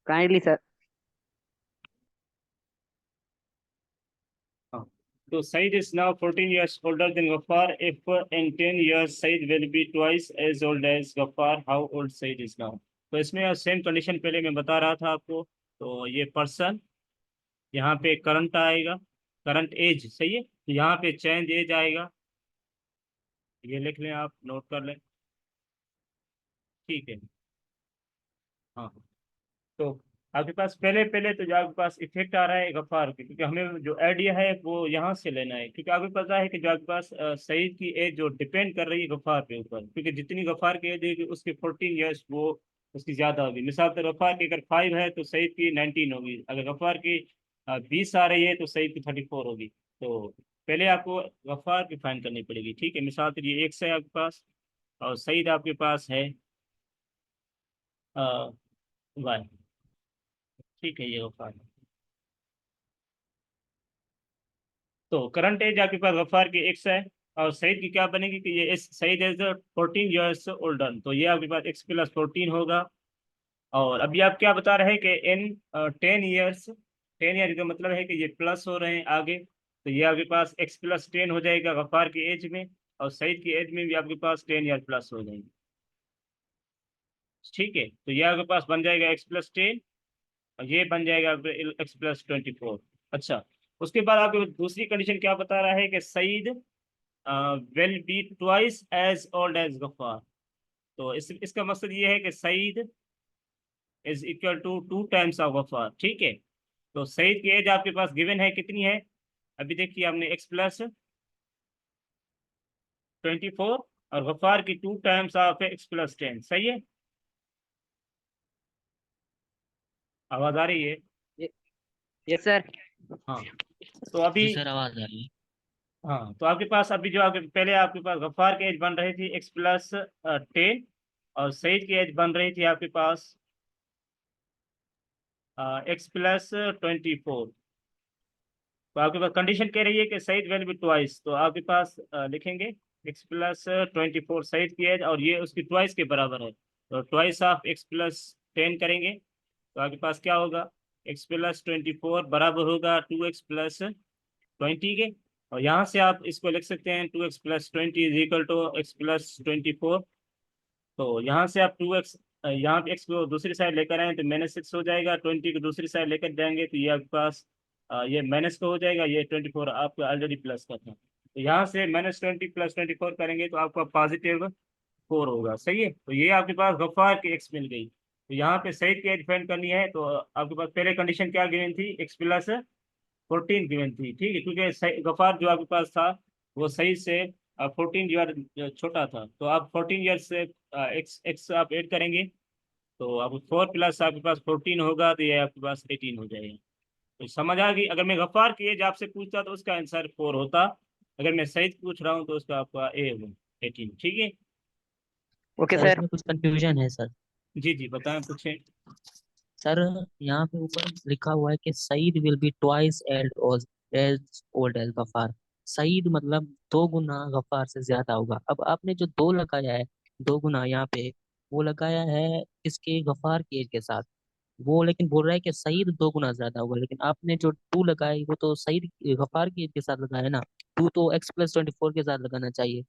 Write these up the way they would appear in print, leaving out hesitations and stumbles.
Kindly sir. So Said is now 14 years older than Ghaffar. If in 10 years Said will be twice as old as Ghaffar, how old Said is now? तो इसमें same condition पहले मैं बता रहा था आपको। तो ये पर्सन, यहाँ पे करंट आएगा, करंट एज सही है, तो यहाँ पे चेंज एज आएगा। ये लिख लें, आप नोट कर लें, ठीक है। हाँ, तो आपके पास पहले पहले तो जो आपके पास इफेक्ट आ रहा है गफ्फार के, क्योंकि हमें जो आइडिया है वो यहाँ से लेना है, क्योंकि आपको पता है कि जो आपके पास सईद की एज जो डिपेंड कर रही है गफ्फार के ऊपर, क्योंकि जितनी गफ्फार की एज है उसके 14 ईयर्स वो उसकी ज़्यादा होगी। मिसाल तो गफ्फार की अगर 5 है तो सईद की 19 होगी, अगर गफ्फार की 20 आ रही है तो सईद की 34 होगी। तो पहले आपको गफ्फार की फाइन करनी पड़ेगी, ठीक है। मिसाल तो ये एक्स है आपके पास और सईद आपके पास है वाई, ठीक है, ये गफ्फार। तो करंट एज आपके पास गफ्फार की एक्स है, और सईद की क्या बनेगी कि ये सईद इज 14 ईयर्स ओल्डर, तो ये आपके पास एक्स प्लस 14 होगा। और अभी आप क्या बता रहे हैं कि इन 10 ईयर्स, 10 ईयर का मतलब है कि ये प्लस हो रहे हैं आगे, तो ये आपके पास एक्स प्लस 10 हो जाएगा गफ्फार की एज में, और सईद की एज में भी आपके पास 10 ईयर प्लस हो जाएंगे, ठीक है। तो ये आपके पास बन जाएगा एक्स प्लस 10, और ये बन जाएगा एक्स प्लस 24। अच्छा, उसके बाद आपको दूसरी कंडीशन क्या बता रहा है कि Saeed will be twice as old as Ghaffar. तो इसका मकसद ये है कि Saeed is equal to 2 times of Ghaffar, ठीक है। तो सईद की एज आपके पास गिवन है, कितनी है? अभी देखिए, आपने एक्स प्लस 24 और गफ्फार की 2 टाइम्स ऑफ एक्स प्लस 10, सही है। आवाज आ रही है? Yes sir. हाँ, तो अभी, जी सर, आवाज आ रही है। हाँ, तो आपके पास अभी जो आपके पहले आपके पास गफ्फार की एज बन रही थी एक्स प्लस 10, और सईद की एज बन रही थी आपके पास एक्स प्लस 24। तो आपके पास कंडीशन कह रही है कि सईद विल बी ट्वाइस, तो आपके पास लिखेंगे एक्स प्लस 24 सईद की एज, और ये उसकी ट्वाइस के बराबर है, तो ट्वाइस ऑफ एक्स प्लस 10 करेंगे, तो आपके पास क्या होगा? एक्स प्लस 24 बराबर होगा 2x प्लस 20 के, और यहाँ से आप इसको लिख सकते हैं 2x plus 20 is equal to x plus 24। तो यहाँ से आप 2x, यहाँ पे x को दूसरी साइड लेकर आए तो -6 हो जाएगा, 20 को दूसरी साइड लेकर जाएंगे तो ये आपके पास ये माइनस का हो जाएगा, ये 24 आपका ऑलरेडी प्लस का था, तो यहाँ से -20 प्लस 24 करेंगे तो आपका +4 होगा, सही है। तो ये आपके पास गफ्फार की एक्स मिल गई। तो यहाँ पे सईद की एज फाइंड करनी है, तो आपके पास पहले कंडीशन क्या गिवन थी? एक्स प्लस 14 गिवन थी, ठीक है, क्योंकि गफ्फार जो आपके पास था वो सही से 14 ईयर छोटा था, तो आप 14 ईयर से एक्स एक्स आप ऐड करेंगे, तो आप 4 प्लस आपके पास 14 होगा, तो ये आपके पास 18 हो जाएगा। तो समझ आ गई? अगर मैं गफ्फार की एज आपसे पूछता तो उसका आंसर 4 होता, अगर मैं सईद पूछ रहा हूँ तो उसका आपका ए होगा 18, ठीक है। Okay sir, sir. इसमें कुछ कंफ्यूजन है सर। जी जी, बताएं, पूछें। सर, यहाँ पे ऊपर लिखा हुआ है कि Saeed will be twice as old as Gaffar. Saeed मतलब 2 गुना गफार से ज्यादा होगा। अब आपने जो 2 लगाया है, 2 गुना यहाँ पे वो लगाया है इसके गफार की एज के साथ। वो लेकिन बोल रहा है कि सईद 2 गुना ज्यादा होगा, लेकिन आपने जो 2 लगाया वो तो सईद गफार की एज के साथ लगाया है ना। 2 तो एक्स प्लस 24 के साथ लगाना चाहिए।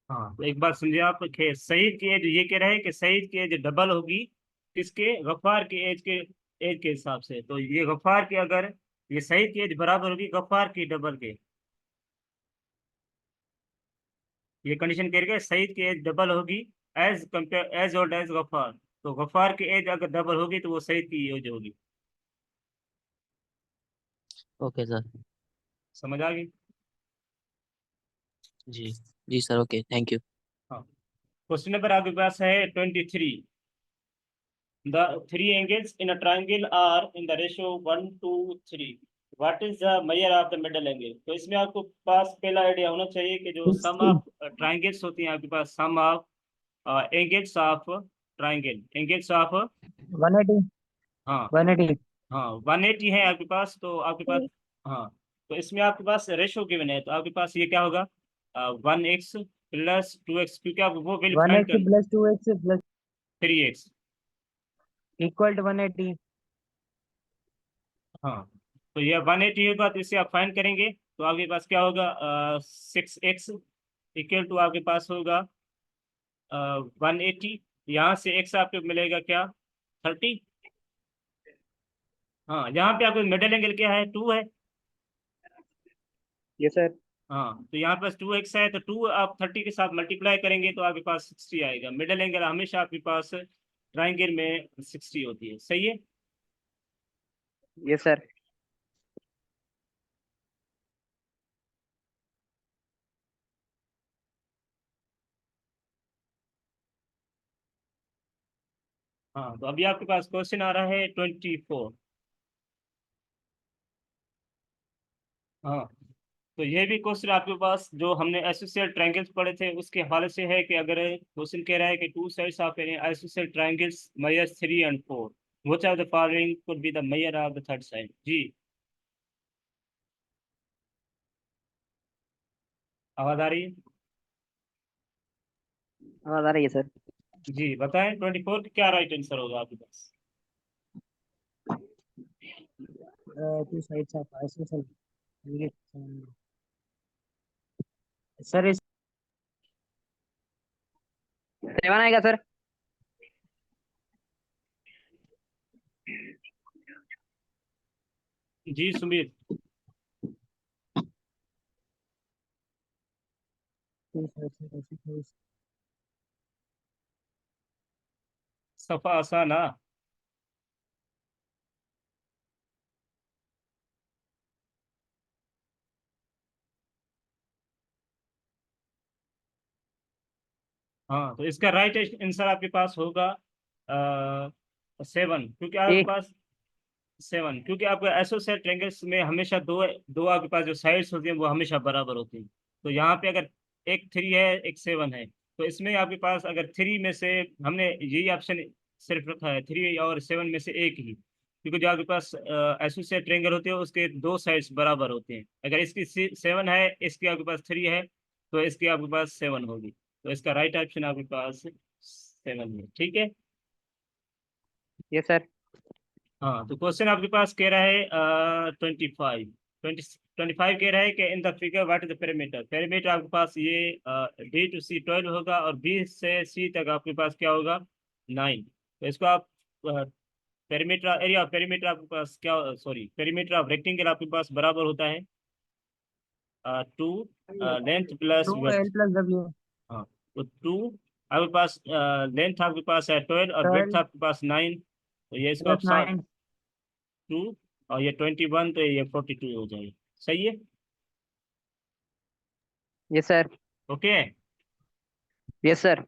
हाँ, तो एक बात समझिए आप, सईद की एज ये कह रहे हैं कि सईद की एज डबल होगी किसके? गफ्फार की एज के हिसाब से, तो ये गफ्फार की, अगर ये सईद की एज बराबर होगी गफ्फार की डबल के, ये कंडीशन कह रही है सईद की एज डबल होगी age compare as old as Ghaffar, तो गफ्फार की एज अगर डबल होगी तो वो सईद की एज होगी। Okay sir. समझ आ गई? जी। जी सर, ओके, थैंक यू। हाँ, क्वेश्चन नंबर आपके पास है 23। The three angles in a triangle are in the ratio 1:3. What is the measure of the middle angle? तो इसमें आपको पास पहला आइडिया होना चाहिए कि जो सम ऑफ ट्राइंगल्स होती हैं आपके पास, sum of angles of triangle, angles of, 180। हाँ 180। हाँ 180 है आपके पास, तो आपके पास, हाँ, तो इसमें आपके पास रेशो गिवन है, तो आपके पास ये क्या होगा? 1x प्लस 2x, क्योंकि आप वो वैल्यू वन फाइंड एट्टी कर, plus 2x plus 3x, equal to 180। हाँ, तो ये 180 होगा, तो इसे आप फाइंड करेंगे तो आपके पास क्या होगा, 6x इक्वल टू आपके पास होगा 180। यहाँ से x आपको मिलेगा क्या, 30। हाँ, यहाँ पे आपको मिडिल एंगल क्या है, 2 है। Yes sir. हाँ, तो यहाँ पास 2x है, तो 2 आप 30 के साथ मल्टीप्लाई करेंगे तो आपके पास 60 आएगा। मिडिल एंगल हमेशा आपके पास ट्राइंगल में 60 होती है, सही है। Yes sir. हाँ, तो अभी आपके पास क्वेश्चन आ रहा है 24। हाँ, तो ये भी क्वेश्चन आपके पास जो हमने एसोसिएट ट्रायंगल्स पढ़े थे उसके हवाले से है कि अगर क्वेश्चन कह रहा है कि two sides of an associate triangles measure 3 and 4, which of the following could be the measure of the third side. जी, आवाज आ रही है? आवाज आ रही है सर। जी बताएं, 24 का क्या राइट आंसर होगा आपके पास। Two sides of isosceles. Sir इस 7 आएगा सर। जी सुमित। सफा आसाना। हाँ, तो इसका राइट आंसर आपके पास होगा 7, क्योंकि आपके ए। पास 7, क्योंकि आपके एसोसिएट ट्रायंगल्स में हमेशा दो दो आपके पास जो साइड्स होती हैं वो हमेशा बराबर होती हैं। तो यहाँ पे अगर एक 3 है एक 7 है, तो इसमें आपके पास अगर 3 में से हमने यही ऑप्शन सिर्फ रखा है, 3 और 7 में से एक ही, क्योंकि जो आपके पास एसोसिएट ट्रायंगल होते हैं उसके दो साइड्स बराबर होते हैं। अगर इसकी 7 है, इसकी आपके पास 3 है, तो इसकी आपके पास 7 होगी। तो इसका राइट ऑप्शन आपके पास 7 है, ठीक है। Yes sir. हाँ, तो क्वेश्चन आपके पास कह रहा है 25 कह रहा है कि in the figure what is the perimeter. Perimeter आपके पास ये डी टू सी 12 होगा और बी से सी तक आपके पास क्या होगा, 9। तो इसको आप पेरीमीटर एरिया ऑफ पेरीमीटर आपके पास क्या, सॉरी पेरीमीटर ऑफ रेक्टेंगल आपके पास बराबर होता है 2 length plus two L width. Plus W. हाँ, तो 2 आपके पास लेंथ आपके पास है 12 और विड्थ 12 आपके पास 9। तो ये इसको आप प्लस सॉल्व 9। 2 और ये 21, तो ये 42 हो जाएगा, सही है। Yes sir. Okay. Yes sir.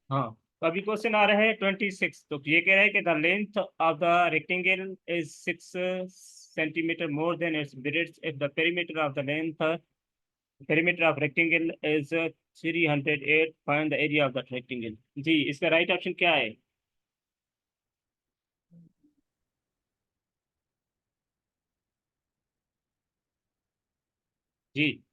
हाँ, तो अभी क्वेश्चन आ रहा है 26। तो ये कह रहा है कि the length of the rectangle is 6 centimetre more than its breadth if the perimeter of the length perimeter of rectangle is 308, find the area of the rectangle. जी, इसका राइट ऑप्शन क्या है। जी,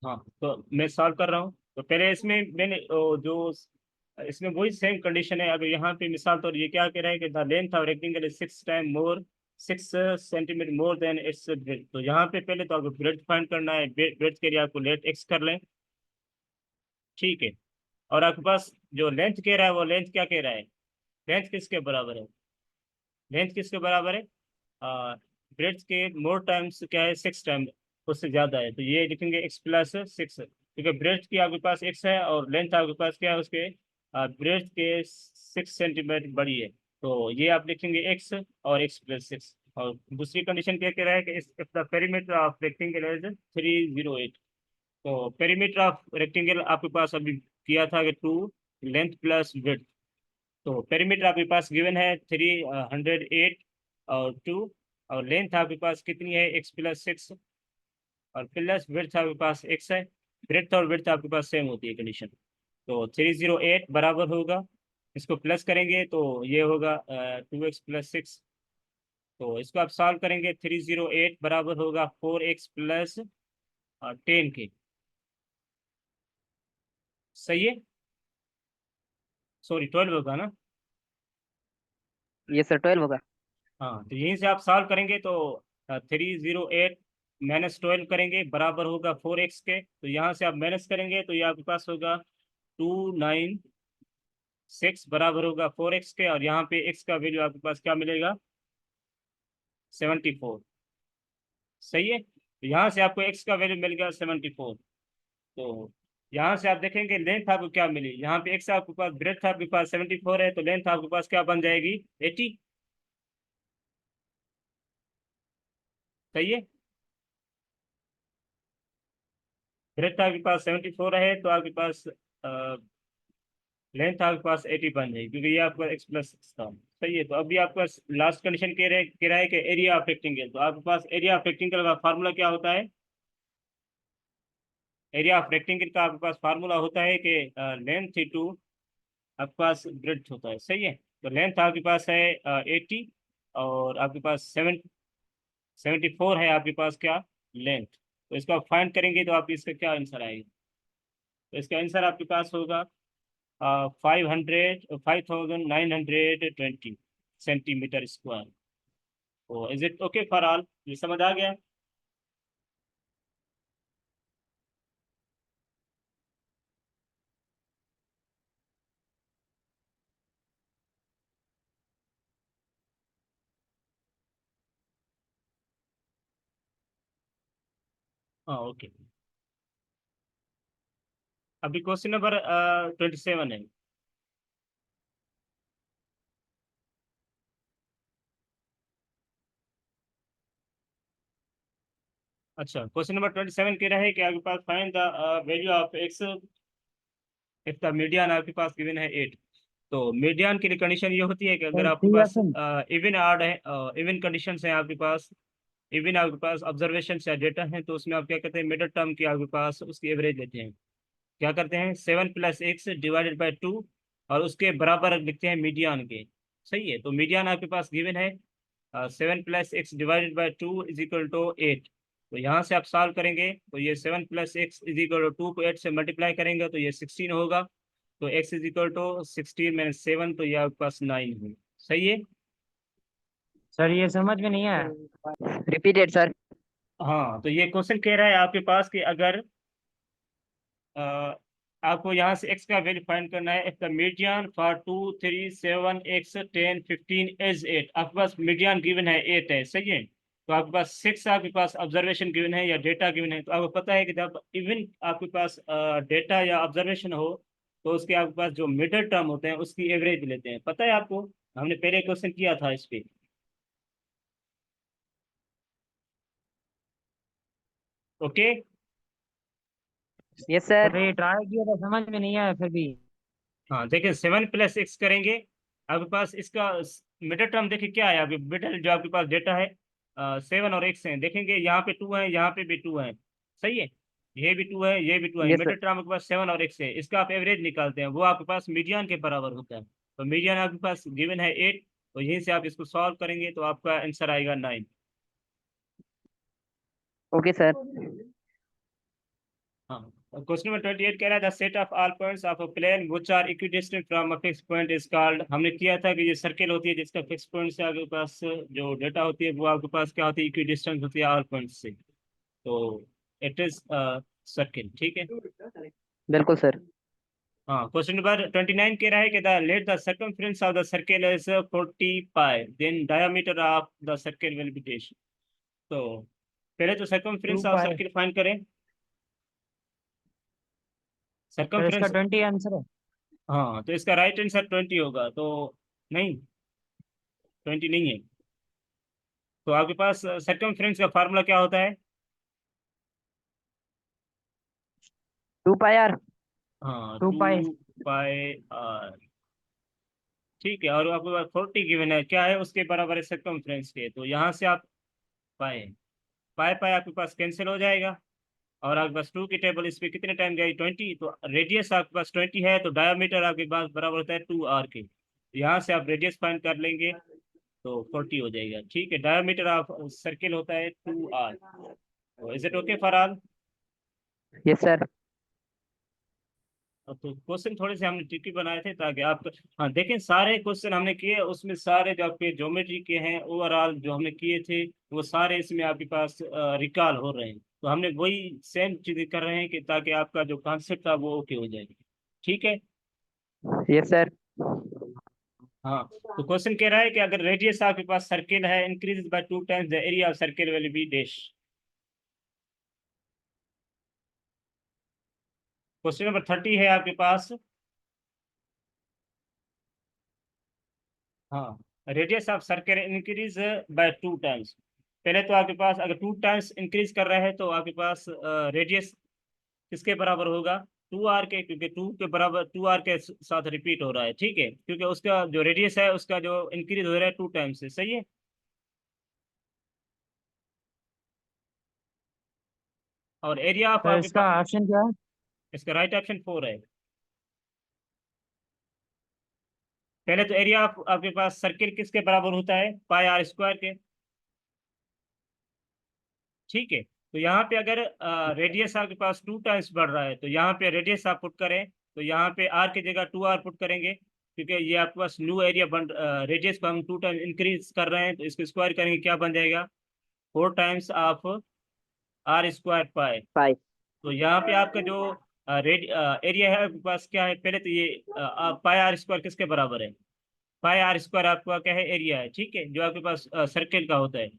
हाँ, तो मैं सॉल्व कर रहा हूँ। तो पहले इसमें मैंने जो इसमें वही सेम कंडीशन है। अगर यहाँ पे मिसाल तो ये क्या कह रहा है कि the length of rectangle is 6 centimetre more than its breadth. तो यहाँ पे पहले तो आपको ब्रेड्थ फाइंड करना है। ब्रेड्थ के लिए आपको लेट एक्स कर लें, ठीक है। और आपके पास जो लेंथ कह रहा है वो लेंथ क्या कह रहा है, लेंथ किसके बराबर है, लेंथ किसके बराबर है, ब्रेड्थ के मोर टाइम्स क्या है, 6 टाइम उससे ज्यादा है। तो ये लिखेंगे x+6, क्योंकि ब्रेड्थ की आपके पास x है और लेंथ आपके पास क्या है उसके ब्रेड्थ के 6 सेंटीमीटर बड़ी है। तो ये आप लिखेंगे x और x+6। और दूसरी कंडीशन क्या कह रहा है कि if the perimeter of rectangle is 308। तो पेरीमीटर ऑफ रेक्टेंगल आपके पास अभी किया था कि 2 लेंथ प्लस ब्रेड्थ। तो पेरीमीटर आपके पास गिवन है 308 और 2, और लेंथ आपके पास कितनी है, x+6, और प्लस विड्थ आपके पास x है। ब्रेड्थ और विड्थ आपके पास सेम होती है कंडीशन। तो 308 बराबर होगा, इसको प्लस करेंगे तो ये होगा 2x+6। तो इसको आप सॉल्व करेंगे, 308 बराबर होगा 4x+10 के, सही है। सॉरी 12 होगा ना। यस सर 12 होगा। हाँ, तो यहीं से आप सॉल्व करेंगे तो 308 -12 करेंगे बराबर होगा 4x के। तो यहाँ से आप माइनस करेंगे तो ये आपके पास होगा 296 बराबर होगा 4x के, और यहाँ पे x का वैल्यू आपके पास क्या मिलेगा, 74। सही है, तो यहाँ से आपको x का वैल्यू मिल गया 74। तो यहाँ से आप देखेंगे लेंथ आपको क्या मिली, यहाँ पे x आपके पास, ब्रेथ आपके पास 74 है, तो लेंथ आपके पास क्या बन जाएगी, 80। सही है, ब्रेथ आपके पास 74 है तो आपके पास लेंथ आपके पास 80 बन जाएगी, क्योंकि ये आपका x प्लस 6 था। सही है, तो अभी आपका लास्ट कंडीशन कह रहा है कि एरिया ऑफ रेक्टेंगल, तो आपके पास एरिया ऑफ रेक्टेंगल का फार्मूला क्या होता है, एरिया ऑफ रेक्टेंगल का आपके पास फार्मूला होता है कि लेंथ इंटू आपके पास ब्रेड्थ होता है। सही है, तो लेंथ आपके पास है 80, और आपके पास 74 है आपके पास क्या, लेंथ। तो इसको आप फाइंड करेंगे तो आप इसका क्या आंसर आएगा, तो इसका आंसर आपके पास होगा 5920 सेंटीमीटर स्क्वायर। तो is it okay for all, ये समझ आ गया। हाँ ओके, अभी क्वेश्चन नंबर 27 है। अच्छा, क्वेश्चन नंबर 27 कह रहा है कि आपके पास find the value of x if the median आपके पास गिवन है 8। तो मीडियन के लिए कंडीशन ये होती है कि अगर आपके पास इवन आर्ड है, इवन कंडीशन है आपके पास, इवन आपके पास ऑब्जर्वेशन या डेटा है, तो उसमें आप क्या करते हैं, मिडल टर्म की आपके पास उसकी एवरेज लेते हैं। क्या करते हैं, 7 + x डिवाइडेड बाई 2, और उसके बराबर लिखते हैं मीडियन के। सही है, तो मीडियन आपके पास गिवन है 7 + x divided by 2 is equal to 8। तो यहाँ से आप सॉल्व करेंगे तो ये 7 + x इज इक्वल टू 2 को 8 से मल्टीप्लाई करेंगे तो ये 16 होगा। तो x इज इक्वल टू 16 - 7, तो ये आपके पास 9 है। सही है, सर ये समझ में नहीं आया। Repeated sir. हाँ, तो ये क्वेश्चन कह रहा है आपके पास कि अगर अ, आपको यहाँ से x का वैल्यू फाइंड करना है, if the median for 2 3 7 x 10 15 is 8। आपके पास मीडियन गिवन है 8 है। सही है, तो आपके पास 6 आपके पास ऑब्जर्वेशन गिवन है या डेटा गिवन है। तो आपको पता है कि जब इवन आपके पास डेटा या ऑब्जर्वेशन हो तो उसके आपके पास जो मिडल टर्म होते हैं उसकी एवरेज लेते हैं। पता है आपको, हमने पहले क्वेश्चन किया था इस पे। Okay, yes sir. सर ये ट्राई किया था, समझ में नहीं आया फिर भी। हाँ देखिए, 7 + x करेंगे, आपके पास इसका मिडल टर्म देखिए क्या है, अभी मिडल जो आपके पास डेटा है 7 और x है, देखेंगे यहाँ पे 2 है, यहाँ पे भी 2 है। सही है, ये भी 2 है, ये भी 2 है, यस मिडल सर। टर्म आपके पास 7 और x है, इसका आप एवरेज निकालते हैं, वो आपके पास मीडियन के बराबर होता है। तो मीडियन आपके पास गिवन है 8, तो यहीं से आप इसको सॉल्व करेंगे तो आपका आंसर आएगा 9। Okay sir. हाँ, क्वेश्चन नंबर 28 कह रहा है the set of all points of a plane which are equidistant from a fix point is called. हमने किया था कि ये सर्किल होती है जिसका फिक्स पॉइंट से आपके पास जो डेटा होती है वो आपके पास क्या होती है, इक्विडिस्टेंट होती है ऑल पॉइंट से। तो इट इज सर्किल। ठीक है, बिल्कुल सर। हाँ, क्वेश्चन नंबर 29 कह रहा है कि the let the circumference of the circle is 40 pi, then diameter of the circle will be dash. तो पहले तो to circumference of pi circle find करें। सर, इसका सर्कमफ्रेंस, 20 आंसर है। हाँ, तो इसका राइट आंसर 20 होगा। तो नहीं, 20 नहीं है। तो आपके पास सर्कमफ्रेंस का फार्मूला क्या होता है, 2 पाई आर। हाँ, 2 पाई। 2 पाई आर। ठीक है, और आपके पास 40 गिवन है, क्या है उसके बराबर है सर्कमफ्रेंस के, तो यहाँ से आप पाए, पाए पाए आपके पास कैंसिल हो जाएगा, और आपके पास 2 की टेबल इस पे कितने टाइम गई, 20। तो रेडियस आपके पास 20 है, तो डायमीटर आपके पास बराबर होता है 2r के। यहाँ से आप रेडियस फाइंड कर लेंगे तो 40 हो जाएगा। ठीक है, डायमीटर ऑफ सर्किल होता है 2r। तो is it okay for all. Yes sir. तो क्वेश्चन थोड़े से हमने ट्रिकी बनाए थे ताकि आप, हाँ देखें सारे क्वेश्चन हमने किए, उसमें सारे जो आपके ज्योमेट्री के हैं ओवरऑल जो हमने किए थे वो सारे इसमें आपके पास रिकॉल हो रहे हैं। तो हमने वही सेम चीजें कर रहे हैं कि ताकि आपका जो कॉन्सेप्ट था वो ओके हो जाए। ठीक है। Yes sir. हाँ, तो क्वेश्चन कह रहा है कि अगर रेडियस आपके पास सर्किल है increase by 2 times the area of circle will be dash. Question number 30 है आपके पास। हाँ, radius of circle increase by 2 times. पहले तो आपके पास अगर 2 टाइम्स इंक्रीज कर रहा है तो आपके पास रेडियस किसके बराबर होगा, 2r के, क्योंकि 2 के बराबर 2r के साथ रिपीट हो रहा है। ठीक है, क्योंकि उसका जो रेडियस है उसका जो इंक्रीज हो रहा है 2 टाइम्स से। सही है। और एरिया ऑफ सर आपके इसका पास, ऑप्शन क्या है? इसका राइट ऑप्शन 4 है। पहले तो एरिया ऑफ आपके पास सर्किल किसके बराबर होता है, पाई आर स्क्वायर के। ठीक है, तो यहाँ पे अगर रेडियस आपके पास 2 टाइम्स बढ़ रहा है तो यहाँ पे रेडियस आप पुट करें तो यहाँ पे आर की जगह 2r पुट करेंगे, क्योंकि ये आपके पास न्यू एरिया बन, रेडियस को हम 2 टाइम्स इंक्रीज कर रहे हैं तो इसको स्क्वायर करेंगे, क्या बन जाएगा, 4 times of r square pi. 5। तो यहाँ पे आपका जो एरिया है आपके पास क्या है, पहले तो ये पाई आर स्क्वायर किसके बराबर है, पाई आर स्क्वायर आपका क्या है, एरिया है। ठीक है, जो आपके पास सर्किल का होता है।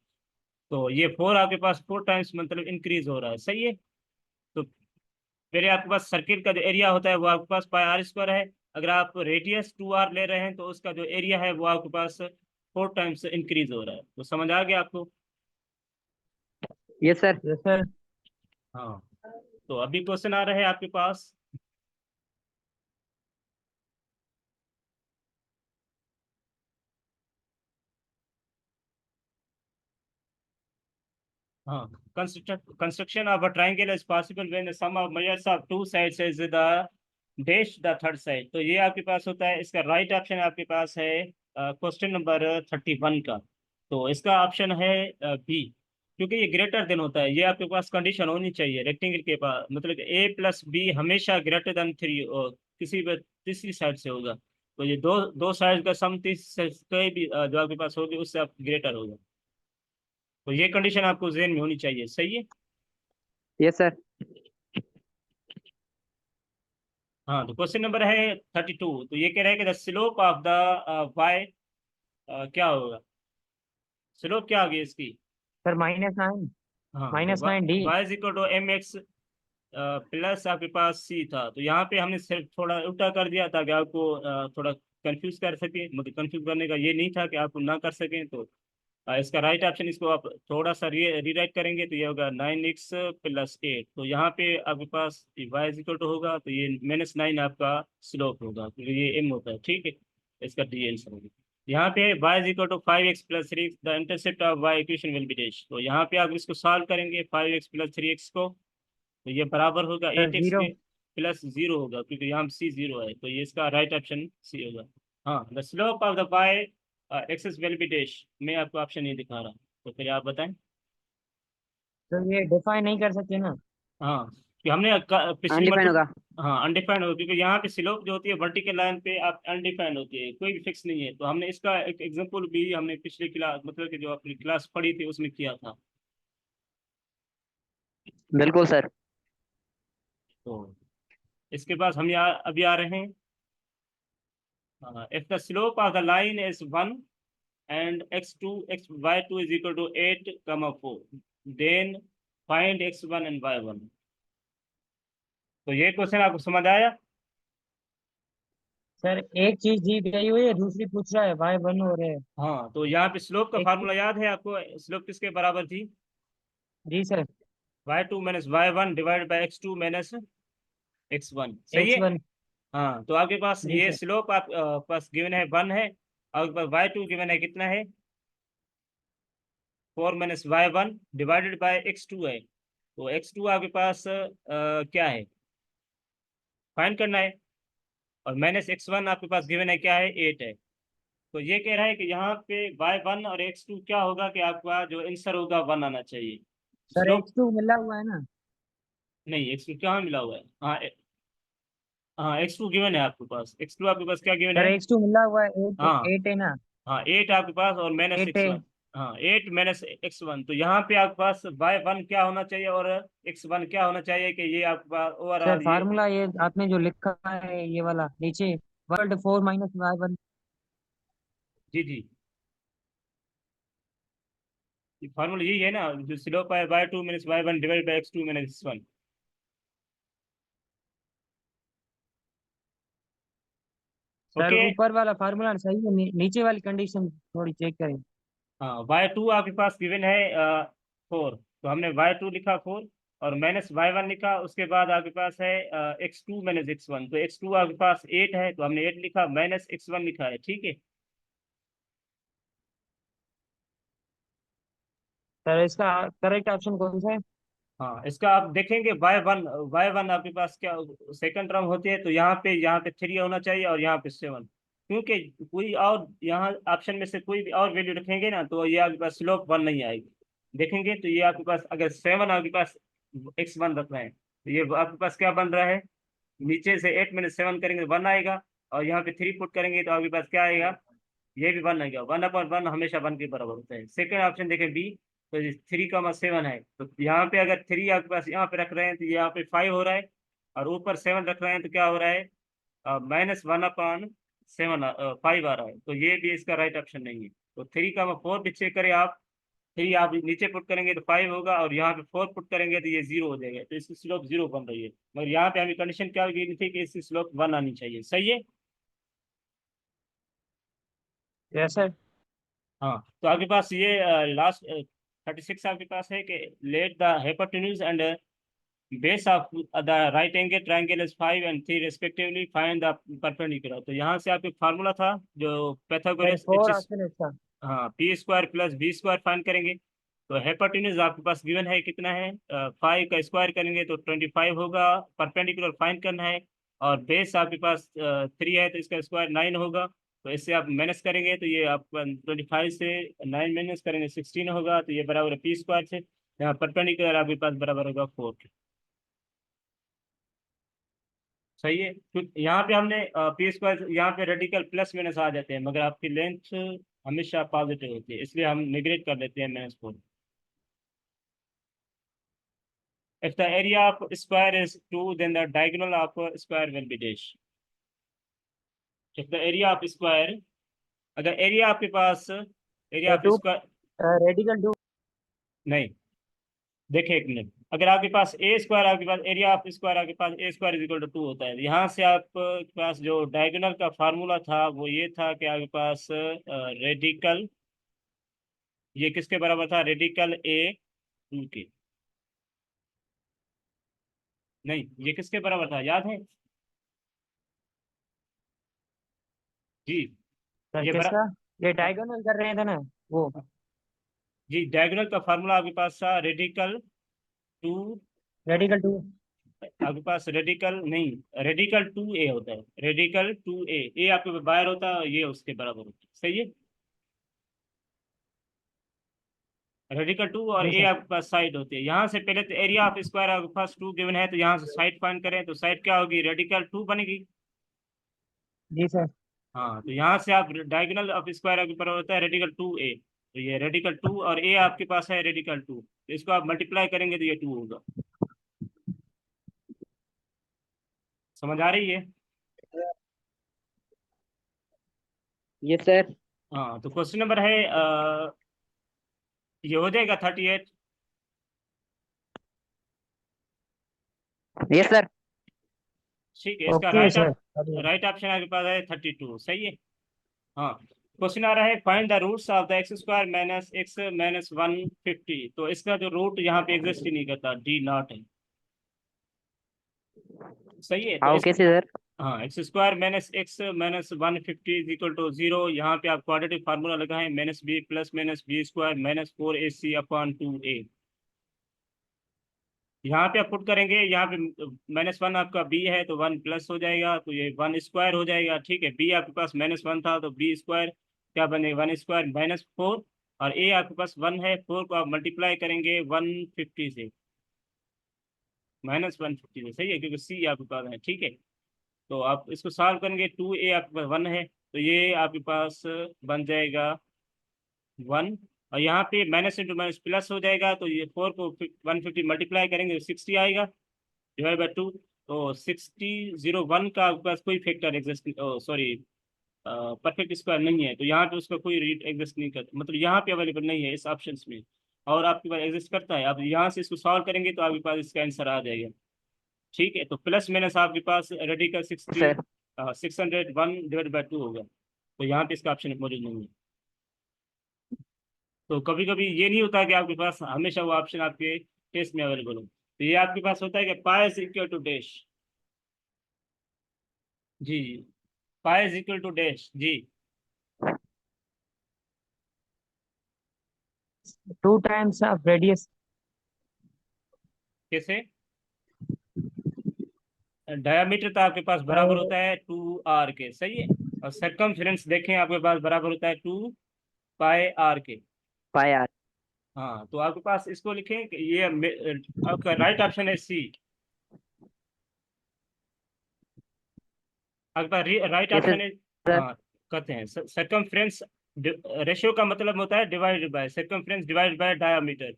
तो ये 4 आपके पास 4 टाइम्स मतलब इंक्रीज हो रहा है। सही है। तो पहले आपके पास सर्किल का जो एरिया होता है वो आपके पास पाई आर स्क्वायर है। अगर आप रेडियस 2r ले रहे हैं तो उसका जो एरिया है वो आपके पास 4 टाइम्स इंक्रीज हो रहा है। तो समझ आ गया आपको। Yes sir. Yes sir. हाँ, तो अभी क्वेश्चन आ रहे हैं आपके पास। हाँ, construction of a triangle is possible when the sum of measures of two sides is the dash the third side। तो ये आपके पास होता है, इसका राइट ऑप्शन आपके पास है क्वेश्चन नंबर 31 का। तो इसका ऑप्शन है बी, क्योंकि ये ग्रेटर देन होता है। ये आपके पास कंडीशन होनी चाहिए रेक्टेंगल के पास, मतलब ए प्लस बी हमेशा ग्रेटर देन 3 और किसी भी तीसरी साइड से होगा। तो ये दो दो साइड का सम कोई भी जो आपके पास होगी उससे आप ग्रेटर होगा। तो ये कंडीशन आपको ज़हन में होनी चाहिए। सही है। Yes sir. हाँ, तो क्वेश्चन नंबर है 32। तो ये कह रहा है कि the slope of the y क्या होगा, स्लोप क्या होगी इसकी। सर -9। हाँ, तो -9d। Y is equal to m x plus आपके पास सी था। तो यहाँ पे हमने सिर्फ थोड़ा उल्टा कर दिया ताकि आपको थोड़ा कंफ्यूज कर सके, मतलब कंफ्यूज करने का ये नहीं था कि आप ना कर सकें। तो इसका राइट ऑप्शन, इसको आप थोड़ा सा रीराइट करेंगे तो ये होगा 9x + 8। तो यहाँ पे आपके पास y इज इक्वल टू होगा तो ये -9 आपका स्लोप होगा, क्योंकि ये m होता है। ठीक है, इसका डी आंसर होगा। यहाँ पे y is equal to 5x + 3 the intercept of y equation will be dash. तो यहाँ पे आप इसको सॉल्व करेंगे 5x + 3x को, तो ये बराबर होगा सर 8x 0। के प्लस 0 होगा, क्योंकि यहाँ c 0 है। तो ये इसका राइट ऑप्शन सी होगा। हाँ, the slope of the y axis will be dash. मैं आपको ऑप्शन नहीं दिखा रहा, तो फिर आप बताएं। तो ये डिफाइन नहीं कर सकते ना? हाँ, कि हमने पिछली अनडिफाइंड मतलब, होगा। हाँ अनडिफाइंड होगा, क्योंकि यहाँ पे स्लोप जो होती है वर्टिकल लाइन पे आप अनडिफाइंड होती है, कोई भी फिक्स नहीं है। तो हमने इसका एक एग्जांपल भी हमने पिछली क्लास, मतलब कि जो अपनी क्लास पढ़ी थी उसमें किया था। बिल्कुल सर। तो इसके पास हम यहाँ अभी आ रहे हैं। If the slope of the line is 1 and y2 is equal to 8, 4, then find x1 and y1। तो ये क्वेश्चन आपको समझ आया। सर एक चीज दी गई हुई है, दूसरी पूछ रहा है y1 और है। हाँ, तो यहाँ पे स्लोप का एक फार्मूला याद है आपको, स्लोप किसके बराबर थी, जी sir. y2 - y1 divide by x2 - x1। सही है। x1। हाँ, तो आपके पास जी ये सर। स्लोप आप पास गिवन है 1 है, और y2 गिवन है कितना है, 4 - y1 डिवाइडेड बाय x2 है। तो x2 आपके पास क्या है, फाइंड करना है। और -x1 आपके पास गिवन है क्या है, 8 है। तो ये कह रहा है कि यहाँ पे y1 और x2 क्या होगा कि आपका जो आंसर होगा 1 आना चाहिए। सर स्लोप x2 मिला हुआ है ना? नहीं, x2 कहाँ मिला हुआ है, हाँ हाँ x2 गिवन है आपके पास, x2 आपके पास क्या गिवन सर है? x2 मिला हुआ है, हाँ 8 है ना। हाँ 8 आपके पास और माइनस 8 है। x1। हाँ 8 माइनस x1, तो यहाँ पे आपके पास y1 क्या होना चाहिए और x1 क्या होना चाहिए कि ये आपके पास सर ओवरऑल ये। फार्मूला ये आपने जो लिखा है ये वाला नीचे, वर्ल्ड 4 माइनस y1। जी जी, फार्मूला यही है ना, जो स्लोप है y2 minus y1 divide by x2 minus x1। Sir okay. ऊपर वाला फार्मूला सही है, नीचे वाली कंडीशन थोड़ी चेक करें। हाँ y2 आपके पास गिवन है 4, तो हमने y2 लिखा 4 और माइनस y1 लिखा, उसके बाद आपके पास है x2 माइनस x1, तो x2 आपके पास 8 है तो हमने 8 लिखा, माइनस x1 लिखा है, ठीक है। सर इसका करेक्ट ऑप्शन कौन सा है? हाँ इसका आप देखेंगे y1 आपके पास क्या सेकंड टर्म होती है, तो यहाँ पे 3 होना चाहिए और यहाँ पे 7, क्योंकि कोई और यहाँ ऑप्शन में से कोई भी और वैल्यू रखेंगे ना तो ये आपके पास स्लोप 1 नहीं आएगी। देखेंगे तो ये आपके पास अगर 7 आपके पास x1 रख रहे हैं तो ये आपके पास क्या बन रहा है, नीचे से 8 माइनस 7 करेंगे तो 1 आएगा, और यहाँ पे 3 पुट करेंगे तो आपके पास क्या आएगा, ये भी 1 आएगा। 1/1 हमेशा 1 के बराबर होता है। सेकंड ऑप्शन देखें बी, तो 3,7 है, तो यहाँ पे अगर 3 आपके पास यहाँ पे रख रहे हैं तो यहाँ पे 5 हो रहा है, और ऊपर 7 रख रहे हैं तो क्या हो रहा है, -1/7 5 आ रहा है, तो ये भी इसका राइट ऑप्शन नहीं है। तो 3,4 भी चेक करें आप, 3 आप नीचे पुट करेंगे तो 5 होगा, और यहाँ पे 4 पुट करेंगे तो ये 0 हो जाएगा, तो इसकी स्लोप 0 बन रही है। मगर यहाँ पे हमें कंडीशन क्या गिनी थी कि इसकी स्लोप 1 आनी चाहिए, सही है। Yes sir. हाँ तो आपके पास ये लास्ट 36 आपके पास है कि let the hypotenuse and base of the right angle triangle is 5 and 3 respectively, find the perpendicular। तो यहाँ से आपके फार्मूला था जो सर पैथागोरस 4 एच, ऑप्शन है इसका। हाँ p square plus b square find करेंगे। तो hypotenuse आपके पास गिवन है कितना है, 5 का स्क्वायर करेंगे तो 25 होगा, परपेंडिकुलर फाइंड करना है, और बेस आपके पास 3 है तो इसका स्क्वायर 9 होगा। तो इससे आप माइनस करेंगे तो ये आप 25 से 9 माइनस करेंगे 16 होगा, तो ये बराबर है पी स्क्वायर से, यहाँ परपेंडिकुलर आपके पास बराबर होगा 4। सही है, तो यहाँ पे हमने पी स्क्वायर, यहाँ पे रेडिकल प्लस माइनस आ जाते हैं, मगर आपकी लेंथ हमेशा पॉजिटिव होती है, इसलिए हम निगलेक्ट कर देते हैं -4। If the area of square is 2, then the diagonal of square will be dash. If the area of square, अगर एरिया आपके पास एरिया ऑफ 2 स्क्वायर, रेडिकल 2। नहीं देखिए एक मिनट, अगर आपके पास ए स्क्वायर, आपके पास एरिया ऑफ स्क्वायर आपके पास ए स्क्वायर इक्वल टू 2 होता है, यहाँ से आपके पास जो डायगोनल का फार्मूला था वो ये था कि आपके पास रेडिकल, ये किसके बराबर था, रेडिकल ए 2 के, नहीं ये किसके बराबर था याद है जी, सर ये बरा किसका? ये डायगोनल कर रहे थे ना वो। जी डायगोनल का फार्मूला आपके पास था रेडिकल 2, रेडिकल 2। आपके पास रेडिकल नहीं, रेडिकल 2a होता है, रेडिकल 2a, ए आपके पास बाहर होता है, ये उसके बराबर होता है, सही है। रेडिकल 2 और जी ए सर। आपके पास साइड होती है। यहाँ से पहले तो एरिया ऑफ स्क्वायर आपके पास 2 गिवन है, तो यहाँ से साइड फाइंड करें तो साइड क्या होगी, रेडिकल 2 बनेगी। जी सर। हाँ तो यहाँ से आप डायगोनल ऑफ स्क्वायर आपके ऊपर होता है रेडिकल 2a, तो ये रेडिकल 2 और ए आपके पास है रेडिकल 2, तो इसको आप मल्टीप्लाई करेंगे तो ये 2 होगा। समझ आ रही है? Yes sir. हाँ तो क्वेश्चन नंबर है ये हो जाएगा 38। Yes sir. ठीक है, इसका ओके सर। राइट ऑप्शन आपके पास है 32, सही है। हाँ क्वेश्चन आ रहा है find the roots of the x square minus x minus 150, तो इसका जो रूट यहाँ पे एग्जिस्ट ही नहीं करता, डी नॉट है, सही है। तो आओ इस कैसे सर? हाँ x square minus x minus 150 is equal to 0, यहाँ पे आप क्वाड्रेटिक फार्मूला लगाएं, minus b plus minus b square minus 4ac upon 2a। यहाँ पे आप पुट करेंगे, यहाँ पे -1 आपका बी है तो 1 प्लस हो जाएगा, तो ये 1 स्क्वायर हो जाएगा, ठीक है। बी आपके पास -1 था तो बी स्क्वायर क्या बनेगा, 1 स्क्वायर -4, और ए आपके पास 1 है, 4 को आप मल्टीप्लाई करेंगे 150 से, -150 से, सही है, क्योंकि सी आपके पास है, ठीक है। तो आप इसको सॉल्व करेंगे, 2a आपके पास 1 है, तो ये आपके पास बन जाएगा 1, और यहाँ पे माइनस इंटू माइनस प्लस हो जाएगा, तो ये 4 को 150 मल्टीप्लाई करेंगे तो 60 आएगा, डिवाइड बाई 2। तो 6001 का आपके पास कोई factor exist, sorry perfect square नहीं है, तो यहाँ पे उसका कोई रीट एग्जिस्ट नहीं करता, मतलब यहाँ पे अवेलेबल नहीं है इस ऑप्शंस में, और आपके पास एग्जिस्ट करता है। आप यहाँ से इसको सॉल्व करेंगे तो आपके पास इसका आंसर आ जाएगा। ठीक है, तो प्लस माइनस आपके पास रेडिकल सर 601 डिवाइड बाई 2 होगा, तो यहाँ पे इसका ऑप्शन मौजूद नहीं है। तो कभी कभी ये नहीं होता कि आपके पास हमेशा वो ऑप्शन आपके टेस्ट में अवेलेबल हो, तो ये आपके पास होता है कि pi is equal to dash. जी जी, pi is equal to dash जी। 2 times of radius. कैसे? डायमीटर तो आपके पास बराबर होता है 2r के, सही है, और सरकमफेरेंस देखें आपके पास बराबर होता है 2 पाई r के। पाई आर। हाँ, तो आपके पास इसको लिखें कि ये आपका राइट ऑप्शन है सी। आपके पास राइट कैसे ऑप्शन है। सर? हाँ, कहते हैं सरकमफ्रेंस रेशियो का मतलब होता है divided by, circumference divided by diameter,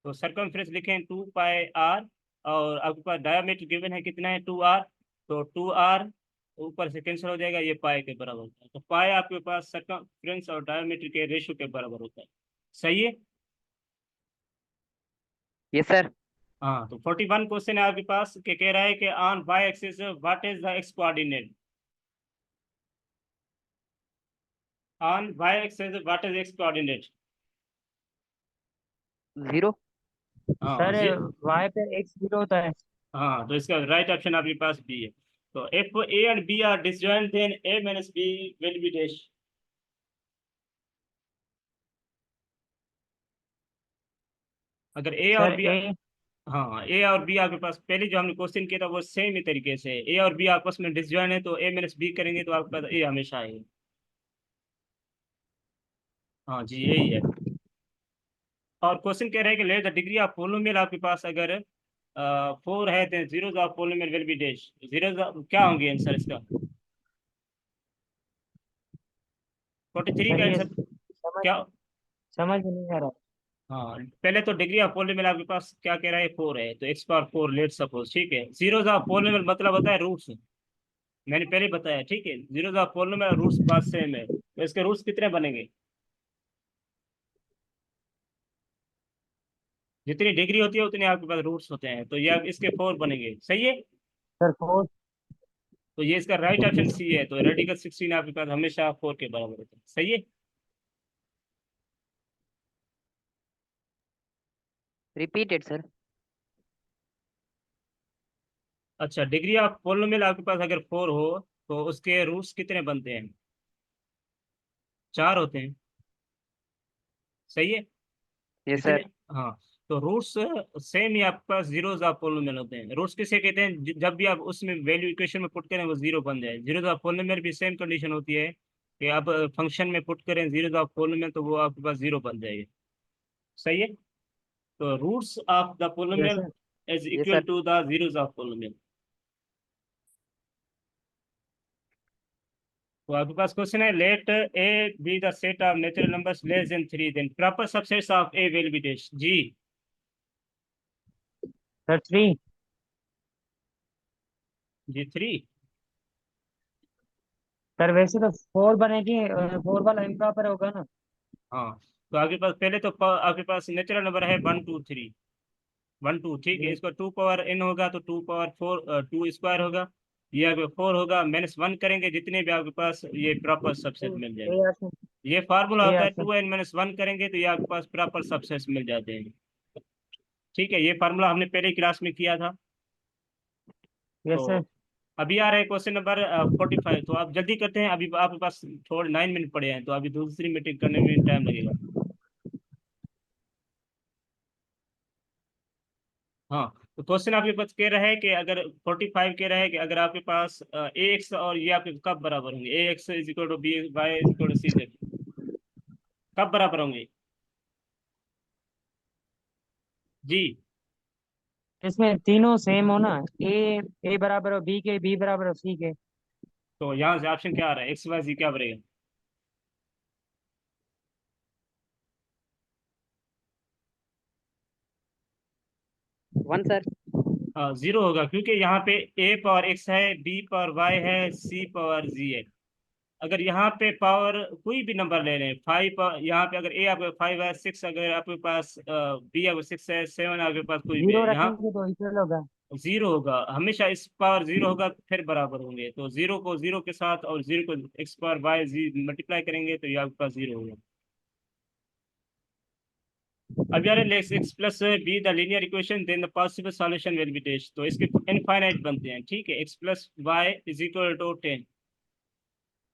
तो सरकमफ्रेंस लिखें 2 पाई r, और आपके पास डायमीटर गिवन है कितना है 2r, तो 2r ऊपर से कैंसिल हो जाएगा, ये पाई के बराबर होता है, तो पाई आपके पास सरकमफ्रेंस और डायमीटर के रेशियो के बराबर होता है। सही है। Yes sir. हाँ, तो 41 क्वेश्चन है आपके पास के कह रहा है कि on y axis what is the x coordinate. On y axis what is x coordinate. 0। हाँ सर y पे x 0 होता है। हाँ, तो इसका राइट ऑप्शन आपके पास बी है। तो if A and B are disjoint then A minus B will be dash. अगर ए और सर बी, a हाँ ए और बी आपके पास पहले जो हमने क्वेश्चन किया था वो सेम ही तरीके से, ए और बी आपस में डिसजॉइंट है तो ए माइनस बी करेंगे तो आपके पास ए हमेशा आएगा। हाँ जी, यही है। और क्वेश्चन कह रहे हैं कि let the degree of polynomial, आपके पास अगर 4 है तो zeros of polynomial will be dash. Zeros क्या होंगे आंसर इसका? 43 सर का ये आंसर समझ क्या? समझ में नहीं आ रहा। हाँ, पहले तो डिग्री ऑफ पोलिनोमियल आपके पास क्या कह रहा है 4 है, तो x⁴ लेट सपोज, ठीक है। जीरोस ऑफ पोलिनोमियल मतलब होता है रूट्स, मैंने पहले बताया, ठीक है। जीरोस ऑफ पोलिनोमियल रूट्स बात सेम है, तो इसके रूट्स कितने बनेंगे? जितनी डिग्री होती है उतने आपके पास रूट्स होते हैं, तो ये इसके 4 बनेंगे, सही है। सर 4। तो ये इसका राइट ऑप्शन सी है, तो रेडिकल 16 आपके पास हमेशा 4 के बराबर होता है, सही है। Repeated sir. अच्छा, डिग्री ऑफ पोलिनोमियल आपके पास अगर 4 हो तो उसके रूट्स कितने बनते हैं? 4 होते हैं, सही है। यस जितने, सर। हाँ, तो रूट्स सेम ही आपके पास जीरोस ऑफ पोलिनोमियल होते हैं। रूट्स किसे कहते हैं? जब भी आप उसमें वैल्यू इक्वेशन में पुट करें वो जीरो बन जाए। जीरोस ऑफ पोलिनोमियल भी सेम कंडीशन होती है कि आप फंक्शन में पुट करें जीरोस ऑफ पोलिनोमियल तो वो आपके पास जीरो बन जाएगा, सही है। तो roots of the yes polynomial sir. Is yes equal sir. To the zeros of polynomial. तो आपके पास क्वेश्चन है let A be the set of natural numbers less than 3 then proper subsets of A will be dash. जी sir 3। जी 3। Sir वैसे तो 4 बनेगी, 4 वाला इम्प्रॉपर होगा ना। हाँ, तो आपके पास पहले तो आपके पास नेचुरल नंबर है 1 2 3, 1 2, ठीक है। ये इसका 2 पावर n होगा तो 2 पावर 4 2 स्क्वायर होगा, ये आपके 4 होगा, -1 करेंगे जितने भी आपके पास ये प्रॉपर सबसेट मिल ए जाएंगे। ऑप्शन। ये फार्मूला ए होता है ऑप्शन। 2n-1 करेंगे तो ये आपके पास प्रॉपर सबसेट्स मिल जाते हैं, ठीक है। ये फार्मूला हमने पहले ही क्लास में किया था। यस तो सर। अभी आ रहा है क्वेश्चन नंबर 45, तो आप जल्दी करते हैं, अभी आपके पास थोड़े 9 मिनट पड़े हैं, तो अभी दूसरी मीटिंग करने में टाइम लगेगा। हाँ, तो क्वेश्चन आपके पास कह रहा है कि अगर 45 कह रहा है कि अगर आपके पास ए एक्स और ये आपके कब बराबर होंगे, a x is equal to b y is equal to c z, कब बराबर होंगे? जी इसमें तीनों सेम हो ना, ए बराबर हो बी के, बी बराबर हो सी के। तो यहाँ से ऑप्शन क्या आ रहा है, एक्स वाई जी क्या बनेगा? 1 सर। जीरो होगा, क्योंकि यहाँ पे ए पावर एक्स है, बी पावर वाई है, सी पावर जी है। अगर यहाँ पे पावर कोई भी नंबर ले लें, फाइव, यहाँ पे अगर ए आपके 5 है, 6 अगर आपके पास, बी आपके 6 है, 7 आपके पास कोई भी जीरो है, यहाँ रखेंगे तो इक्वल होगा। जीरो होगा। हमेशा इस पावर जीरो होगा फिर बराबर होंगे, तो जीरो को जीरो के साथ और जीरो को एक्स पावर वाई जी मल्टीप्लाई करेंगे तो ये आपके पास जीरो होगा। अब यार let's x plus b the linear equation then the possible solution will be dash. तो इसके इनफाइनाइट बनते हैं, ठीक है। X plus y is equal to 10।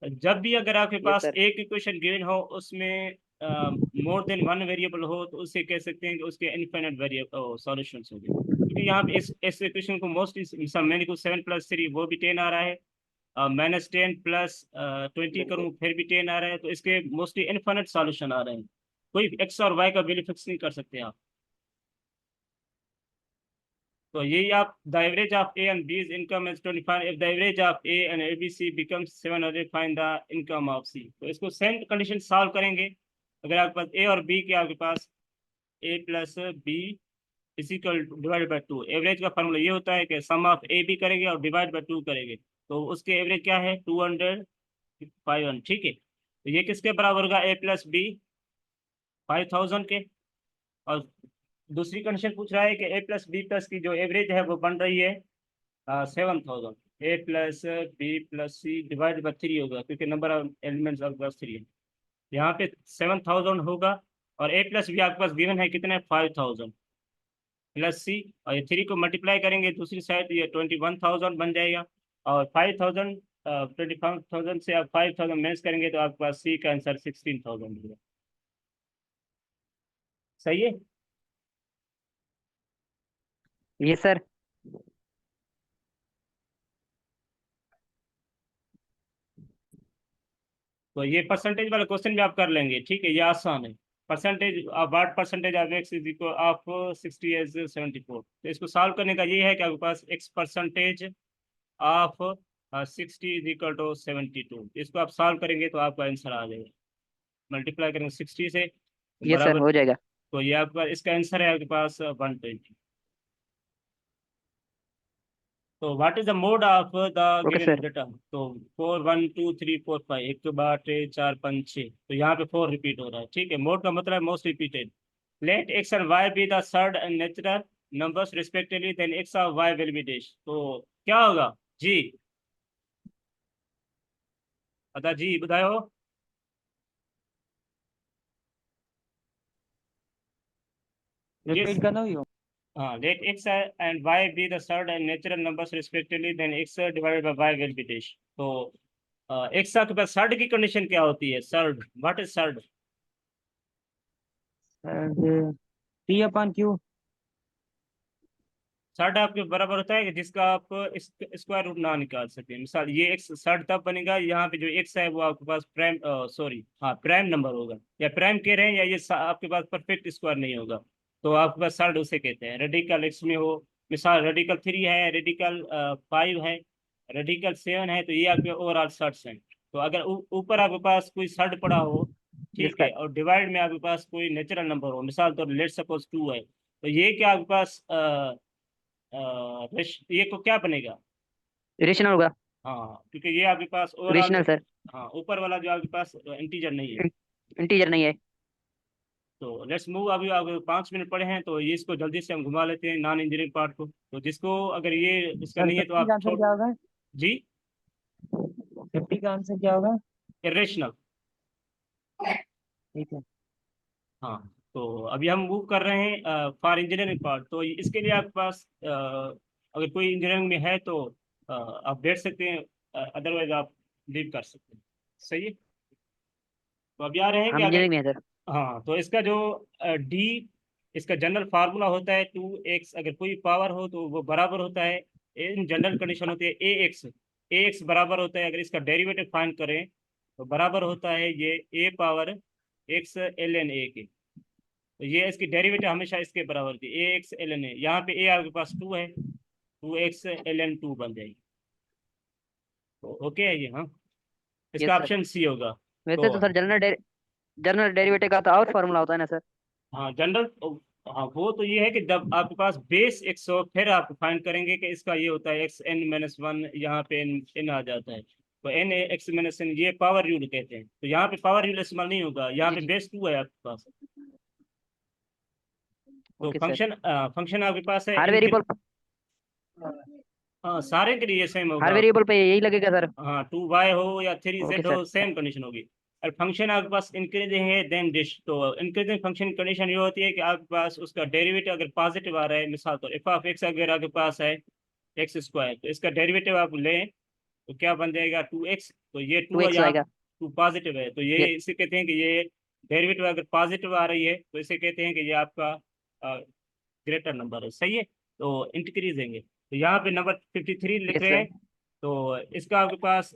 जब भी अगर आपके यस पास सर। एक इक्वेशन गिवन हो, उसमें मोर देन वन वेरिएबल हो, तो उसे कह सकते हैं कि उसके इनफाइनाइट वेरिएबल सॉल्यूशंस होंगे। क्योंकि यहाँ पे इस इक्वेशन को मोस्टली, मिसाल मैंने को 7 + 3 वो भी 10 आ रहा है, -10 + 20 करूँ फिर भी 10 आ रहा है, तो इसके मोस्टली इनफाइनाइट सॉल्यूशन आ रहे हैं। कोई एक्स और वाई का वैल्यू फिक्स नहीं कर सकते आप। तो यही आप, the average of a and b's income is 25, if the average of a and a b c becomes 700, find the income of c. तो इसको सेम कंडीशन सॉल्व करेंगे। अगर आपके पास ए और बी के, आपके पास a plus b is equal divide by 2। Average का फॉर्मूला ये होता है कि सम ऑफ ए बी करेंगे और डिवाइड बाई 2 करेंगे, तो उसके एवरेज क्या है, 200 500, ठीक है। तो ये किसके बराबर होगा, ए प्लस बी 5000 के। और दूसरी कंडीशन पूछ रहा है कि ए प्लस बी प्लस की जो एवरेज है वो बन रही है 7000। A plus b plus c divide by 3 होगा, क्योंकि नंबर ऑफ एलिमेंट्स आपके पास 3 है। यहाँ पे 7000 होगा, और ए प्लस बी आपके पास गिवन है कितने, 5000 प्लस सी, और ये 3 को मल्टीप्लाई करेंगे दूसरी साइड, ये 21000 बन जाएगा। और 5000, 25,000 से आप 5000 माइनस करेंगे तो आपके पास सी का आंसर 16,000 होगा। सही है। Yes sir. तो ये परसेंटेज वाला क्वेश्चन भी आप कर लेंगे, ठीक है, ये आसान है। Percentage what percentage of x is equal of 60 as 74। तो इसको सॉल्व करने का ये है कि आपके पास x percentage of 60 is equal to 72। इसको आप सॉल्व करेंगे तो आपका आंसर आ जाएगा। मल्टीप्लाई करेंगे 60 से यस सर, बराबर, हो जाएगा। तो ये आपका इसका आंसर है आपके पास 120। तो what is the mode of the okay given sir. Data. तो 4 1 2 3 4 5, 1 2 3 4 5 6, तो यहाँ पे 4 रिपीट हो रहा है, ठीक है। मोड का मतलब है most repeated. Let x and y be the third and natural numbers respectively, then x of y will be dash. तो क्या होगा जी, अदा जी बताओ। यस, रिपीट करना हुई हो। हाँ, let x and y be the third and natural numbers respectively, then x divided by y will be dash. तो एक्स के पास सर्ड की कंडीशन क्या होती है, surd, what is surd? P upon q. Surd आपके बराबर होता है कि जिसका आप स्क्वायर रूट ना निकाल सके। मिसाल ये एक्स सर्ड तब बनेगा, यहाँ पे जो एक्स है वो आपके पास प्राइम, सॉरी हाँ, प्राइम नंबर होगा, या प्राइम कह रहे हैं, या ये आपके पास परफेक्ट स्क्वायर नहीं होगा, तो आपके पास सर्ड उसे कहते हैं। रेडिकल एक्स में हो, मिसाल रेडिकल 3 है, रेडिकल 5 है, रेडिकल 7 है, तो ये आपके ओवरऑल सर्ड्स हैं। तो अगर ऊपर आपके पास कोई सर्ड पड़ा हो, यस ठीक है, सर। और डिवाइड में आपके पास कोई नेचुरल नंबर हो, मिसाल तो लेट सपोज 2 है, तो ये क्या आपके पास ये को क्या बनेगा, रेशनल होगा। हाँ, क्योंकि ये आपके पास ओवरऑल, रेशनल सर। हाँ, ऊपर वाला जो आपके पास इंटीजर नहीं है। इंटीजर नहीं है। तो लेट्स मूव, अभी आगे 5 मिनट पड़े हैं, तो ये इसको जल्दी से हम घुमा लेते हैं नॉन इंजीनियरिंग पार्ट को। तो जिसको अगर ये इसका सर नहीं है तो 50 आप का आंसर छोड़। क्या होगा? जी, 50 का आंसर क्या होगा? इरेशनल। ठीक है। हाँ, तो अभी हम मूव कर रहे हैं फॉर इंजीनियरिंग पार्ट। तो इसके लिए आपके पास अगर कोई इंजीनियरिंग में है तो आप बैठ सकते हैं, अदरवाइज आप लीव कर सकते हैं। सही है। तो अभी आ रहे हैं कि हम अगर, इंजीनियरिंग में है सर। हाँ, तो इसका जो डी, इसका जनरल फार्मूला होता है 2x। अगर कोई पावर हो तो वो बराबर होता है, इन जनरल कंडीशन होती है ए एक्स बराबर होता है, अगर इसका डेरिवेटिव फाइंड करें तो बराबर होता है ये ए पावर एक्स ln a के। तो ये इसकी डेरिवेटिव हमेशा इसके बराबर थी, ए एक्स एल एन ए। यहाँ पे ए आपके पास 2 है, 2x ln 2 बन जाएगी। तो ओके है ये, हाँ, यस इसका सर। ऑप्शन सी होगा। वैसे तो तो सर जनरल डेरिवेटिव का तो और फॉर्मूला होता है ना सर? हाँ जनरल, हाँ वो तो ये है कि जब आपके पास बेस एक्स हो फिर आप फाइंड करेंगे कि इसका ये होता है एक्स एन माइनस वन, यहाँ पे एन आ जाता है, तो एन एक्स माइनस एन, ये पावर यूल कहते हैं। तो यहाँ पे पावर यूल इस्तेमाल नहीं होगा, यहाँ जी पे जी। बेस 2 है आपके पास। तो ओके सर। फंक्शन आपके पास है हर वेरिएबल हाँ सारे के लिए सेम हर होगा। वेरिएबल पे यही लगेगा सर? हाँ 2y हो या 3z ओके हो, सर। सेम कंडीशन होगी। और फंक्शन आपके पास इंक्रीजिंग है देन डिश, तो इंक्रीजिंग फंक्शन कंडीशन ये होती है कि आपके पास उसका डेरिवेटिव अगर पॉजिटिव आ रहा है, मिसाल तो एफ ऑफ एक्स अगर आपके पास है एक्स स्क्वायर, तो इसका डेरिवेटिव आप लें तो क्या बन जाएगा 2x। तो ये 2 2x यहाँ आएगा। 2 पॉजिटिव है, तो ये इसे कहते हैं कि ये डेरिवेटिव अगर पॉजिटिव आ रही है तो इसे कहते हैं कि ये आपका ग्रेटर नंबर है, सही है। तो इंक्रीजिंग है, तो यहाँ पे नंबर 53 लिख यस रहे हैं। सर। तो इसका आपके पास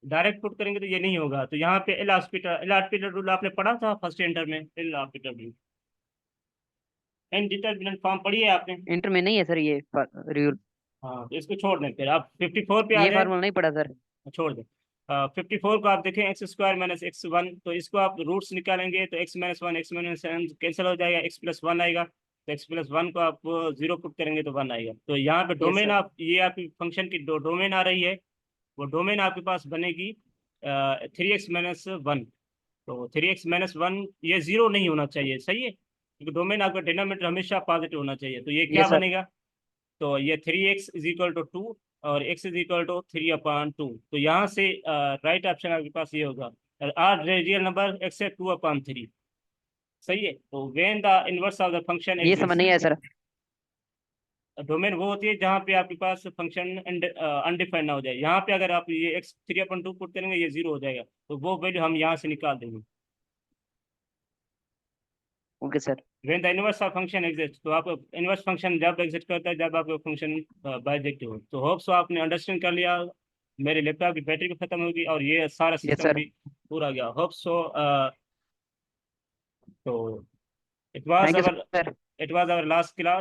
डायरेक्ट पुट करेंगे तो ये नहीं होगा, तो यहाँ पे एल हॉस्पिटल रूल आपने पढ़ा था फर्स्ट इंटर में, L hospital rule, indeterminate form पढ़ी है आपने? इंटर में नहीं है सर ये रूल। हाँ तो इसको छोड़ दें, फिर आप 54 पे आ ये जाए, फार्मूला नहीं पढ़ा सर। छोड़ दें। 54 को आप देखें, x square minus x one, तो इसको आप रूट्स निकालेंगे तो एक्स माइनस वन कैंसिल हो जाएगा, एक्स प्लस वन आएगा, तो एक्स प्लस वन को आप 0 पुट करेंगे तो 1 आएगा। तो यहाँ पे यस डोमेन सर। आप, ये आपकी फंक्शन की डोमेन आ रही है, वो डोमेन आपके पास बनेगी 3x माइनस वन। तो 3x माइनस वन ये 0 नहीं होना चाहिए, सही है, क्योंकि डोमेन आपका डिनोमिनेटर हमेशा पॉजिटिव होना चाहिए। तो ये क्या यस सर। बनेगा, तो ये 3x इज इक्वल टू 2 और x इज इक्वल टू 3/2। तो यहाँ से राइट ऑप्शन आपके पास ये होगा, आर रियल नंबर एक्सेप्ट 2/3, सही है। तो when the inverse of the function ये समझ एग्जिस्ट, नहीं आया सर। डोमेन वो होती है जहाँ पे आपके पास फंक्शन अनडिफाइंड ना हो जाए। यहाँ पे अगर आप ये x 3/2 पुट करेंगे ये 0 हो जाएगा, तो वो वैल्यू हम यहाँ से निकाल देंगे। Okay sir. When the inverse of function exist, तो आप इनवर्स फंक्शन जब एग्जिस्ट करता है जब आपका फंक्शन बाइजेक्टिव हो। तो होप सो आपने अंडरस्टैंड कर लिया। मेरे लैपटॉप की बैटरी भी खत्म होगी और ये सारा यस सिस्टम सर। भी पूरा गया, होप सो। तो it was thank you our sir. It was our last class.